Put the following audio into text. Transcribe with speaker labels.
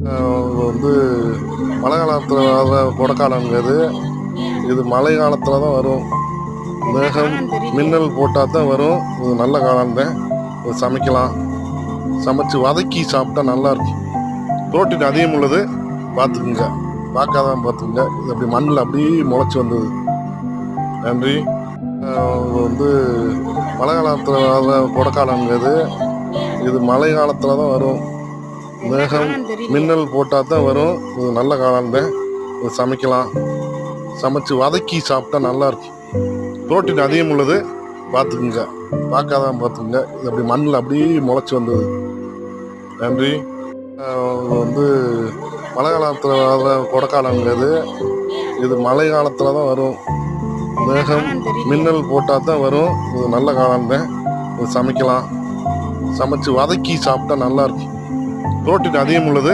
Speaker 1: வந்து மழை காலத்தில் வர கொடைக்கானல்ங்கிறது இது மழை காலத்தில் தான் வரும். மேகம் மின்னல் போட்டால் தான் வரும். இது நல்ல காலம் தான். இது சமைக்கலாம். சமைச்சு வதக்கி சாப்பிட்டா நல்லாயிருக்கும். புரோட்டீன் அதிகம் உள்ளது. பார்த்துக்குங்க, பார்க்காதான் பார்த்துக்குங்க. இது அப்படி மண்ணில் அப்படியே முளைச்சி வந்தது. நன்றி. வந்து மழை காலத்தில் வர கொடைக்கானல்ங்கிறது இது மழை காலத்தில் தான் வரும். மேகம் மின்னல் போட்டால் தான் வரும். இது நல்ல காலம் தான். இது சமைக்கலாம். சமைச்சு வதக்கி சாப்பிட்டா நல்லாயிருக்கும். புரோட்டீன் அதிகம் உள்ளது. பார்த்துக்குங்க, பார்க்காதான் பார்த்துக்குங்க. இது அப்படி மண்ணில் அப்படியே முளைச்சி வந்தது. நன்றி. வந்து மழை காலத்தில் வர கொடைக்கானல்ங்கிறது இது மழை காலத்தில் தான் வரும். மேகம் மின்னல் போட்டால் தான் வரும். இது நல்ல காலம் தான். இது சமைக்கலாம். சமைச்சு வதக்கி சாப்பிட்டா நல்லாயிருக்கும். புரோட்டீன் அதிகம் உள்ளது.